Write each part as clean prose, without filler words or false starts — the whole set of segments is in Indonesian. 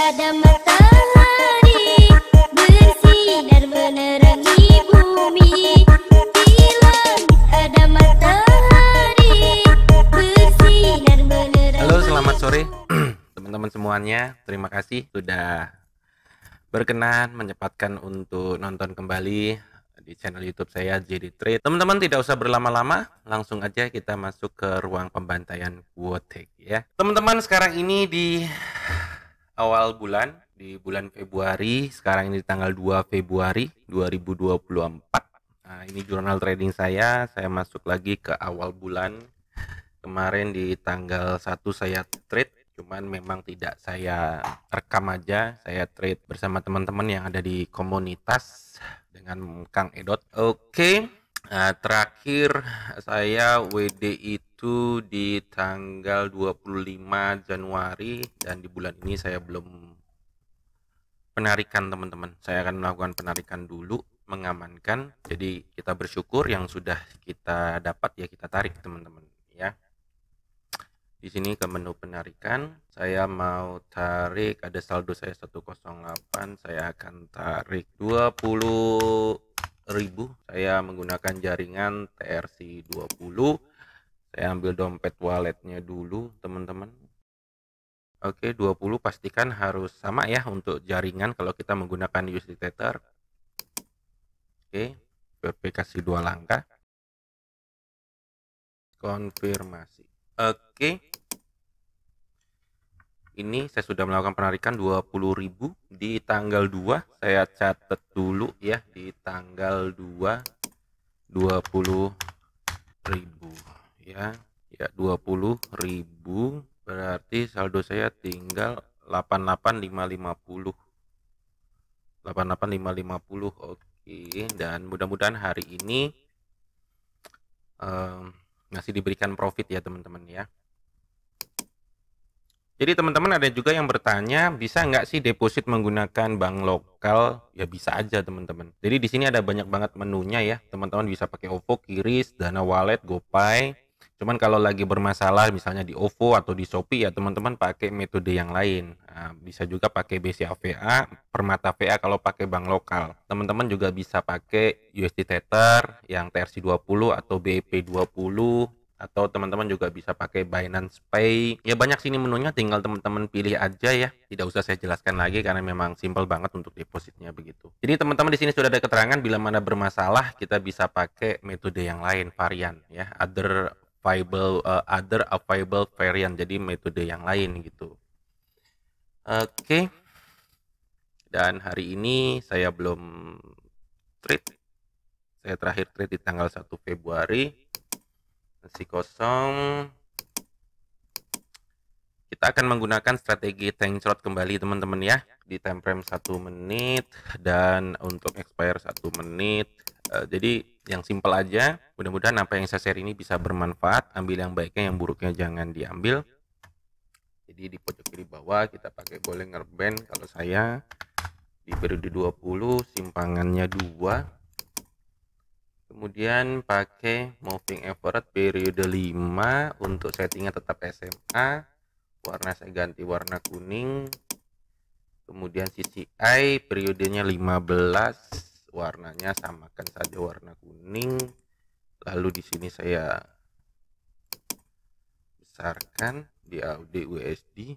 ada matahari bersinar menerangi bumi. Di langit ada matahari bersinar menerangi. Halo, selamat sore teman-teman semuanya. Terima kasih sudah berkenan menyempatkan untuk nonton kembali di channel YouTube saya JD Trade. Teman-teman tidak usah berlama-lama, langsung aja kita masuk ke ruang pembantaian Quotek ya. Teman-teman, sekarang ini di awal bulan, di bulan Februari, sekarang ini di tanggal 2 Februari 2024. Nah, ini jurnal trading saya masuk lagi ke awal bulan. Kemarin di tanggal 1 saya trade, cuman memang tidak saya rekam aja, saya trade bersama teman-teman yang ada di komunitas dengan Kang Edot. Oke, nah, terakhir saya WD itu di tanggal 25 Januari dan di bulan ini saya belum penarikan teman-teman. Saya akan melakukan penarikan dulu, mengamankan. Jadi kita bersyukur yang sudah kita dapat ya kita tarik teman-teman ya. Di sini ke menu penarikan, saya mau tarik, ada saldo saya 108, saya akan tarik 20.000. Saya menggunakan jaringan TRC 20. Saya ambil dompet walletnya dulu teman-teman. Oke, 20 pastikan harus sama ya untuk jaringan kalau kita menggunakan USD Tether. Oke, verifikasi 2 langkah. Konfirmasi. Oke, ini saya sudah melakukan penarikan 20.000 di tanggal 2. Saya catat dulu ya, di tanggal 2 20.000 ya. Ya, 20.000 berarti saldo saya tinggal 88.550. 88.550. Oke, dan mudah-mudahan hari ini masih diberikan profit ya teman-teman ya. Jadi teman-teman ada juga yang bertanya, bisa nggak sih deposit menggunakan bank lokal? Ya bisa aja teman-teman. Jadi di sini ada banyak banget menunya ya. Teman-teman bisa pakai OVO, QRIS, Dana Wallet, GoPay. Cuman kalau lagi bermasalah misalnya di OVO atau di Shopee ya teman-teman pakai metode yang lain. Nah, bisa juga pakai BCA VA, Permata VA kalau pakai bank lokal. Teman-teman juga bisa pakai USD Tether yang TRC20 atau BEP20. Atau teman-teman juga bisa pakai Binance Pay. Ya banyak sini menunya, tinggal teman-teman pilih aja ya. Tidak usah saya jelaskan lagi karena memang simple banget untuk depositnya begitu. Jadi teman-teman di sini sudah ada keterangan bila mana bermasalah kita bisa pakai metode yang lain, varian ya, other available variant, jadi metode yang lain gitu. Oke. Dan hari ini saya belum trade. Saya terakhir trade di tanggal 1 Februari. Masih kosong. Kita akan menggunakan strategi tank short kembali teman-teman ya, di time frame 1 menit dan untuk expire 1 menit. Jadi yang simple aja, mudah-mudahan apa yang saya share ini bisa bermanfaat. Ambil yang baiknya, yang buruknya jangan diambil. Jadi di pojok kiri bawah kita pakai Bollinger Band. Kalau saya di periode 20 simpangannya 2. Kemudian pakai moving average periode 5 untuk settingnya tetap SMA. Warna saya ganti warna kuning. Kemudian CCI periodenya 15, warnanya samakan saja warna kuning. Lalu di sini saya besarkan di AUD USD.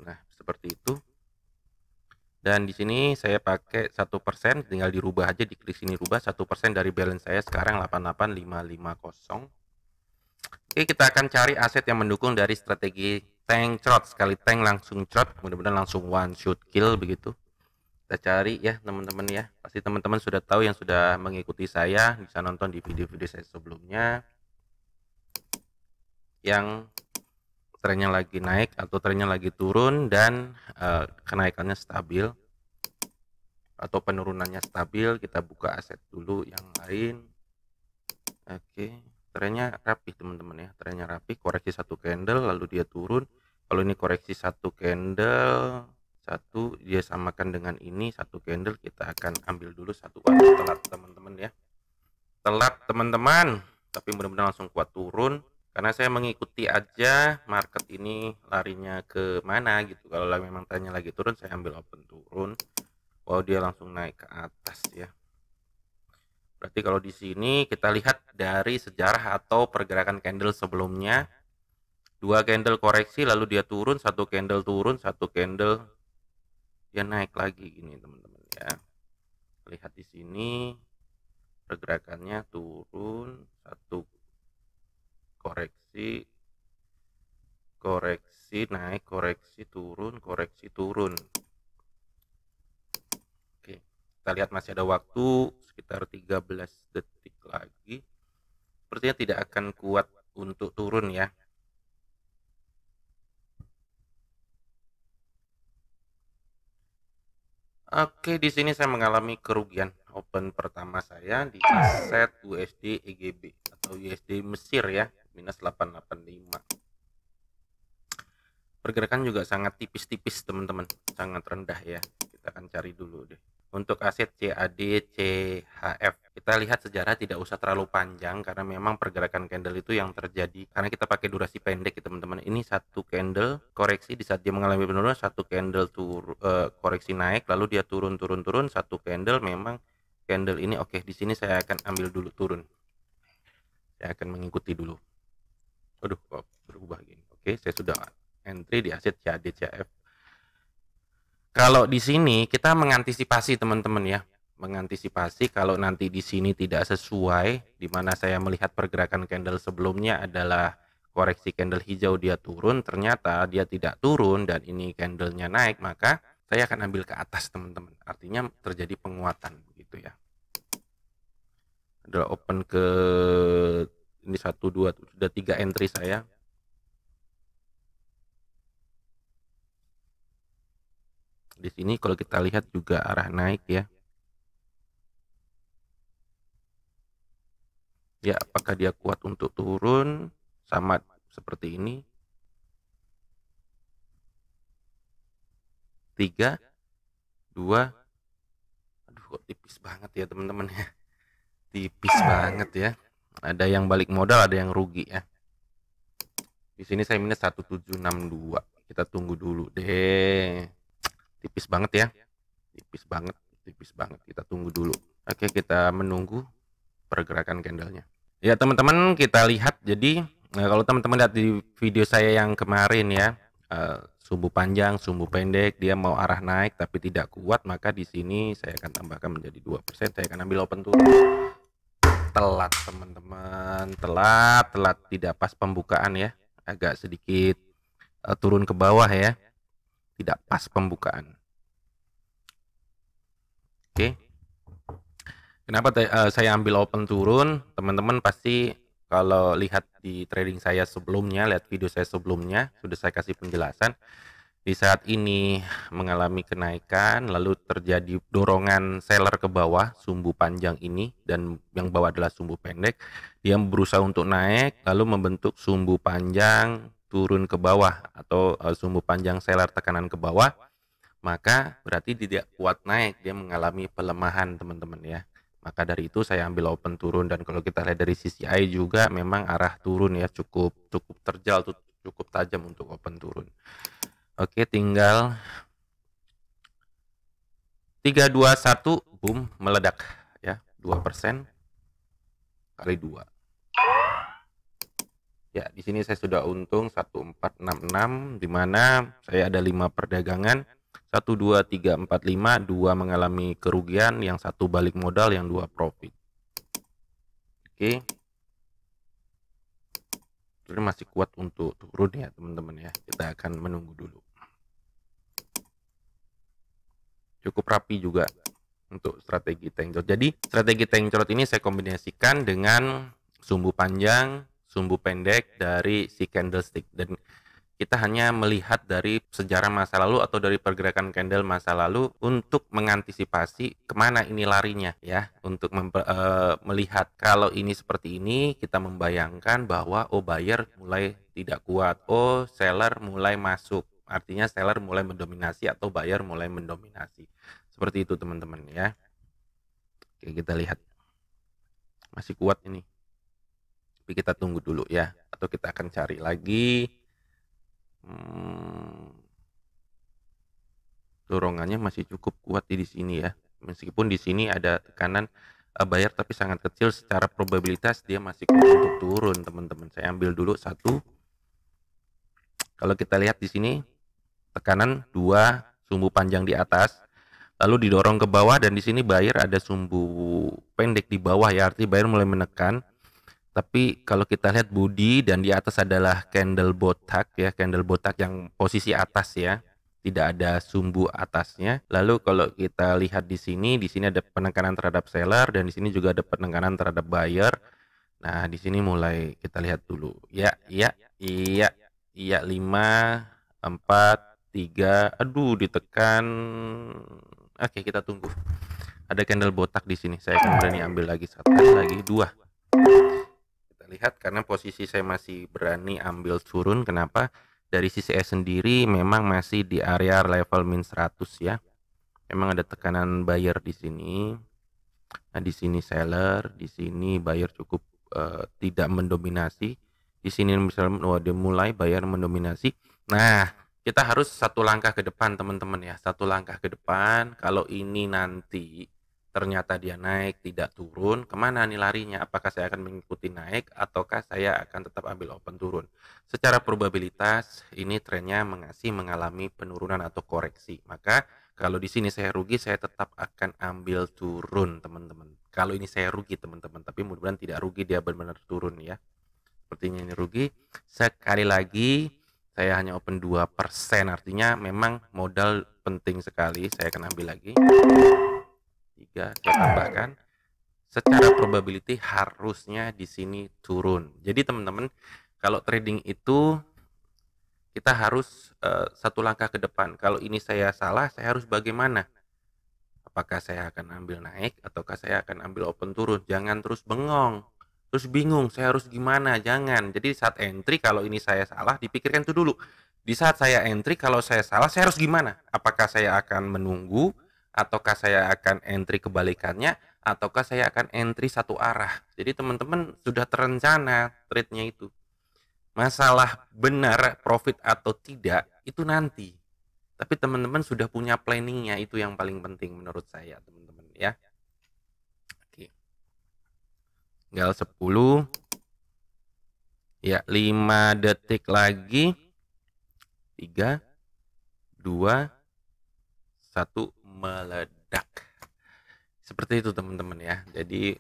Nah, seperti itu. Dan di sini saya pakai 1%, tinggal dirubah aja, diklik sini rubah 1% dari balance saya sekarang 88.550. Oke, kita akan cari aset yang mendukung dari strategi tank short. Sekali tank langsung short, mudah-mudahan langsung one shot kill begitu. Kita cari ya teman-teman ya. Pasti teman-teman sudah tahu yang sudah mengikuti saya, bisa nonton di video-video saya sebelumnya. Yang trennya lagi naik atau trennya lagi turun dan kenaikannya stabil atau penurunannya stabil. Kita buka aset dulu yang lain. Oke, trennya rapi teman-teman ya, trennya rapi, koreksi 1 candle lalu dia turun. Kalau ini koreksi 1 candle, dia samakan dengan ini 1 candle, kita akan ambil dulu 1. Telat teman-teman ya, telat teman-teman, tapi mudah-mudahan langsung kuat turun. karena saya mengikuti aja market ini larinya ke mana gitu. Kalau memang tanya lagi turun, saya ambil open turun. Wow, dia langsung naik ke atas ya. Berarti kalau di sini kita lihat dari sejarah atau pergerakan candle sebelumnya, 2 candle koreksi lalu dia turun, 1 candle turun, 1 candle dia naik lagi ini teman-teman ya. Lihat di sini pergerakannya turun, 1 koreksi, koreksi naik, koreksi turun, koreksi turun. Oke, kita lihat masih ada waktu sekitar 13 detik lagi. Sepertinya tidak akan kuat untuk turun ya. Oke, di sini saya mengalami kerugian. Open pertama saya di aset USD EGB atau USD Mesir ya, minus 885. Pergerakan juga sangat tipis-tipis teman-teman, sangat rendah ya. Kita akan cari dulu deh. Untuk aset CAD CHF, kita lihat sejarah tidak usah terlalu panjang karena memang pergerakan candle itu yang terjadi karena kita pakai durasi pendek ya teman-teman. Ini 1 candle koreksi, di saat dia mengalami penurunan 1 candle koreksi naik, lalu dia turun 1 candle. Memang candle ini oke, di sini saya akan ambil dulu turun. Saya akan mengikuti dulu. Aduh, kok berubah gini. Oke, saya sudah entry di aset CAD CHF. Kalau di sini kita mengantisipasi teman-teman ya, mengantisipasi kalau nanti di sini tidak sesuai, di mana saya melihat pergerakan candle sebelumnya adalah koreksi candle hijau dia turun, ternyata dia tidak turun dan ini candlenya naik, maka saya akan ambil ke atas teman-teman. Artinya terjadi penguatan gitu ya. Adalah open ke ini 1 2 sudah 3 entry saya. Di sini kalau kita lihat juga arah naik ya. Ya, apakah dia kuat untuk turun sama seperti ini? 3 2. Aduh, kok tipis banget ya teman-teman ya. Tipis banget ya. Ada yang balik modal, ada yang rugi ya. Di sini saya minus 1762. Kita tunggu dulu deh. Tipis banget ya. Tipis banget, tipis banget. Kita tunggu dulu. Oke, kita menunggu pergerakan candlenya. Ya teman-teman, kita lihat. Jadi kalau teman-teman lihat di video saya yang kemarin ya, sumbu panjang, sumbu pendek, dia mau arah naik tapi tidak kuat, maka di sini saya akan tambahkan menjadi 2%. Saya akan ambil open turun. Telat teman-teman, telat tidak pas pembukaan ya, agak sedikit turun ke bawah ya, tidak pas pembukaan. Oke. Kenapa saya ambil open turun? Teman-teman pasti kalau lihat di trading saya sebelumnya, lihat video saya sebelumnya, sudah saya kasih penjelasan. Di saat ini mengalami kenaikan, lalu terjadi dorongan seller ke bawah, sumbu panjang ini, dan yang bawah adalah sumbu pendek. Dia berusaha untuk naik, lalu membentuk sumbu panjang turun ke bawah, atau sumbu panjang seller tekanan ke bawah, maka berarti tidak kuat naik, dia mengalami pelemahan teman-teman ya. Maka dari itu saya ambil open turun, dan kalau kita lihat dari CCI juga memang arah turun ya, cukup terjal, cukup tajam untuk open turun. Oke, tinggal 3 2 1, boom, meledak ya, 2% kali 2. Ya, di sini saya sudah untung 1466, di mana saya ada 5 perdagangan. 1 2 3 4 5, 2 mengalami kerugian, yang 1 balik modal, yang 2 profit. Oke. Ini masih kuat untuk turun ya, teman-teman ya. Kita akan menunggu dulu. Cukup rapi juga untuk strategi tank chart. Jadi strategi tank chart ini saya kombinasikan dengan sumbu panjang, sumbu pendek dari si candlestick, dan kita hanya melihat dari sejarah masa lalu atau dari pergerakan candle masa lalu untuk mengantisipasi kemana ini larinya ya. Untuk melihat kalau ini seperti ini, kita membayangkan bahwa oh buyer mulai tidak kuat, oh seller mulai masuk, artinya seller mulai mendominasi atau buyer mulai mendominasi. Seperti itu teman-teman ya. Oke, kita lihat masih kuat ini. Tapi kita tunggu dulu ya, atau kita akan cari lagi. Dorongannya masih cukup kuat di sini ya. Meskipun di sini ada tekanan buyer tapi sangat kecil, secara probabilitas dia masih kuat untuk turun, teman-teman. Saya ambil dulu satu. Kalau kita lihat di sini tekanan 2 sumbu panjang di atas, lalu didorong ke bawah, dan di sini buyer ada sumbu pendek di bawah ya, arti buyer mulai menekan. Tapi kalau kita lihat body dan di atas adalah candle botak ya, candle botak yang posisi atas ya, tidak ada sumbu atasnya. Lalu kalau kita lihat di sini ada penekanan terhadap seller, dan di sini juga ada penekanan terhadap buyer. Nah, di sini mulai kita lihat dulu. Ya, 5, 4, 3. Aduh, ditekan. Oke, kita tunggu. Ada candle botak di sini. Saya akan berani ambil lagi satu, lagi 2. Lihat, karena posisi saya masih berani ambil turun. Kenapa? Dari sisi S sendiri memang masih di area level min 100 ya. Memang ada tekanan buyer di sini. Nah, di sini seller, di sini buyer cukup tidak mendominasi. Di sini misalnya dia mulai buyer mendominasi. Nah, kita harus satu langkah ke depan, teman-teman ya. Satu langkah ke depan. Kalau ini nanti ternyata dia naik tidak turun, kemana nih larinya? Apakah saya akan mengikuti naik ataukah saya akan tetap ambil open turun? Secara probabilitas ini trennya masih mengalami penurunan atau koreksi. Maka kalau di sini saya rugi, saya tetap akan ambil turun, teman-teman. Kalau ini saya rugi, teman-teman, tapi mudah-mudahan tidak rugi, dia benar-benar turun ya. Sepertinya ini rugi. Sekali lagi saya hanya open 2%, artinya memang modal penting sekali. Saya akan ambil lagi 3, saya tambahkan. Secara probability harusnya di sini turun. Jadi teman-teman, kalau trading itu kita harus satu langkah ke depan. Kalau ini saya salah, saya harus bagaimana? Apakah saya akan ambil naik ataukah saya akan ambil open turun? Jangan terus bengong, terus bingung saya harus gimana. Jangan. Jadi saat entry, kalau ini saya salah, dipikirkan itu dulu. Di saat saya entry, kalau saya salah, saya harus gimana? Apakah saya akan menunggu, ataukah saya akan entry kebalikannya, ataukah saya akan entry satu arah? Jadi teman-teman sudah terencana trade-nya itu. Masalah benar profit atau tidak itu nanti. Tapi teman-teman sudah punya planningnya, itu yang paling penting menurut saya, teman-teman ya. Oke. Tinggal 10. Ya, 5 detik lagi. 3, 2, 1, meledak. Seperti itu teman-teman ya. Jadi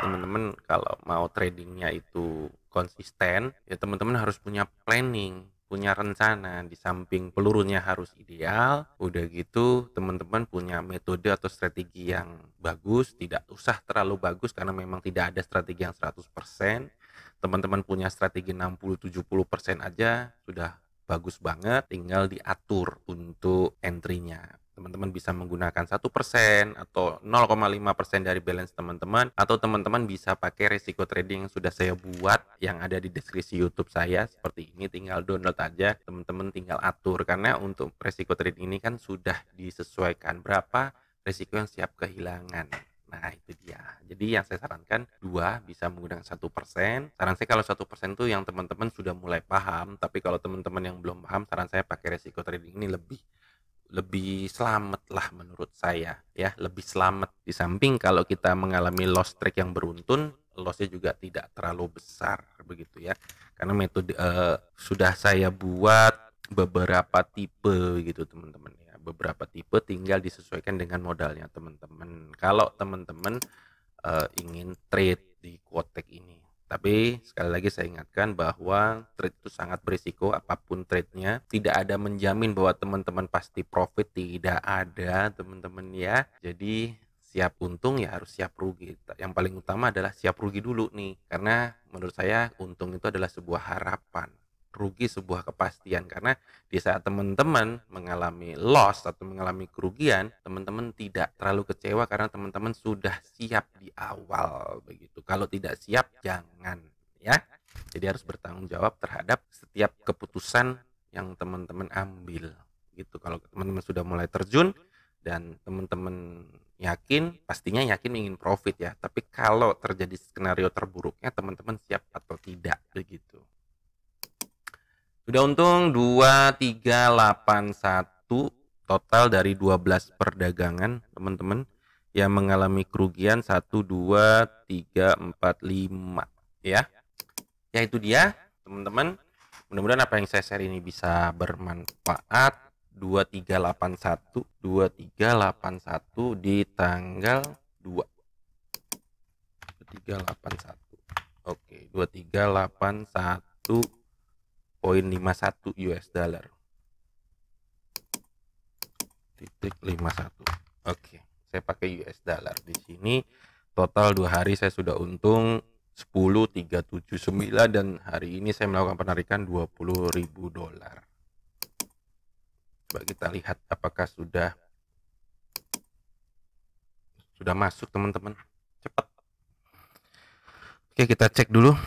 teman-teman kalau mau tradingnya itu konsisten, ya teman-teman harus punya planning, punya rencana. Di samping pelurunya harus ideal, udah gitu teman-teman punya metode atau strategi yang bagus. Tidak usah terlalu bagus karena memang tidak ada strategi yang 100%. Teman-teman punya strategi 60-70% aja sudah bagus banget, tinggal diatur untuk entry-nya. Teman-teman bisa menggunakan 1% atau 0,5% dari balance teman-teman, atau teman-teman bisa pakai resiko trading yang sudah saya buat yang ada di deskripsi YouTube saya seperti ini. Tinggal download aja, teman-teman tinggal atur, karena untuk resiko trading ini kan sudah disesuaikan berapa resiko yang siap kehilangan. Nah, itu dia. Jadi yang saya sarankan 2 bisa menggunakan 1%. Saran saya kalau 1% itu yang teman-teman sudah mulai paham, tapi kalau teman-teman yang belum paham, saran saya pakai resiko trading ini lebih selamat lah menurut saya ya, lebih selamat. Di samping kalau kita mengalami loss trade yang beruntun, lossnya juga tidak terlalu besar begitu ya, karena metode sudah saya buat beberapa tipe gitu teman-teman ya, beberapa tipe, tinggal disesuaikan dengan modalnya teman-teman kalau teman-teman ingin trade di Quotek ini. Tapi sekali lagi saya ingatkan bahwa trade itu sangat berisiko, apapun trade-nya. Tidak ada menjamin bahwa teman-teman pasti profit, tidak ada teman-teman ya. Jadi siap untung ya harus siap rugi. Yang paling utama adalah siap rugi dulu nih. Karena menurut saya untung itu adalah sebuah harapan, rugi sebuah kepastian. Karena di saat teman-teman mengalami loss atau mengalami kerugian, teman-teman tidak terlalu kecewa karena teman-teman sudah siap di awal begitu. Kalau tidak siap jangan ya. Jadi harus bertanggung jawab terhadap setiap keputusan yang teman-teman ambil gitu. Kalau teman-teman sudah mulai terjun, dan teman-teman yakin, pastinya yakin ingin profit ya. Tapi kalau terjadi skenario terburuknya, teman-teman siap atau tidak begitu. Sudah untung 2381 total dari 12 perdagangan teman-teman, yang mengalami kerugian 1, 2, 3, 4, 5 ya. Ya itu dia teman-teman. Mudah-mudahan apa yang saya share ini bisa bermanfaat. 2381 di tanggal 2 2381. Oke, 2381.51 US dollar. Titik 51. Oke, saya pakai US dollar di sini. Total 2 hari saya sudah untung 10.379 dan hari ini saya melakukan penarikan 20.000 dolar. Coba kita lihat apakah sudah masuk teman-teman. Cepat. Oke, kita cek dulu.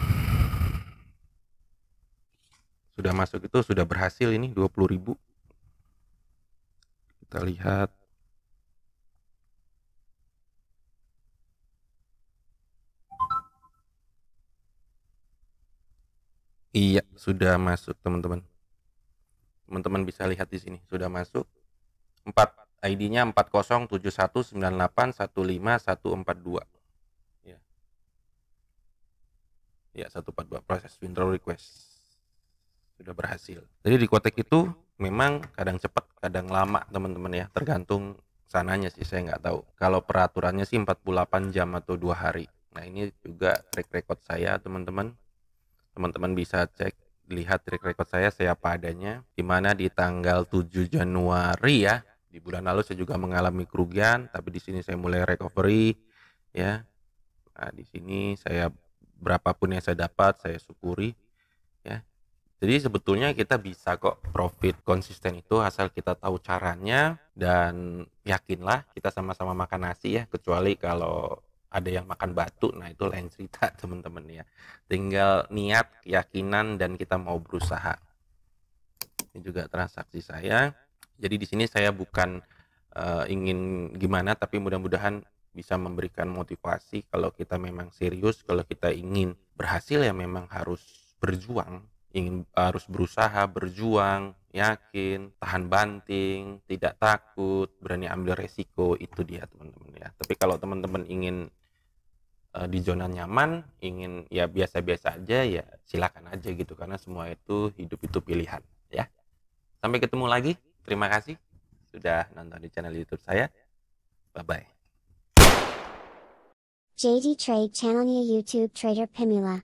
Sudah masuk, itu sudah berhasil ini 20.000. Kita lihat. Iya, sudah masuk teman-teman. Teman-teman bisa lihat di sini sudah masuk. 4 ID-nya 407198151142. Ya. Ya, 142 proses withdraw request. Sudah berhasil. Jadi di Kotek itu memang kadang cepat, kadang lama teman-teman ya, tergantung sananya sih, saya nggak tahu. Kalau peraturannya sih 48 jam atau 2 hari. Nah, ini juga track record saya teman-teman. Teman-teman bisa cek, lihat track record saya apa adanya, dimana di tanggal 7 Januari ya, di bulan lalu saya juga mengalami kerugian, tapi di sini saya mulai recovery ya. Nah, di sini saya berapapun yang saya dapat saya syukuri ya. Jadi sebetulnya kita bisa kok profit konsisten itu asal kita tahu caranya, dan yakinlah kita sama-sama makan nasi ya, kecuali kalau ada yang makan batu, nah itu lain cerita teman-teman ya. Tinggal niat, keyakinan, dan kita mau berusaha. Ini juga transaksi saya. Jadi di sini saya bukan ingin gimana, tapi mudah-mudahan bisa memberikan motivasi. Kalau kita memang serius, kalau kita ingin berhasil ya memang harus berjuang, harus berusaha, berjuang, yakin, tahan banting, tidak takut, berani ambil resiko. Itu dia teman-teman ya. Tapi kalau teman-teman ingin di zona nyaman, ingin ya biasa-biasa aja, ya silakan aja gitu, karena semua itu hidup itu pilihan ya. Sampai ketemu lagi. Terima kasih sudah nonton di channel YouTube saya. Bye bye. JD Trade channelnya YouTube Trader Pemula.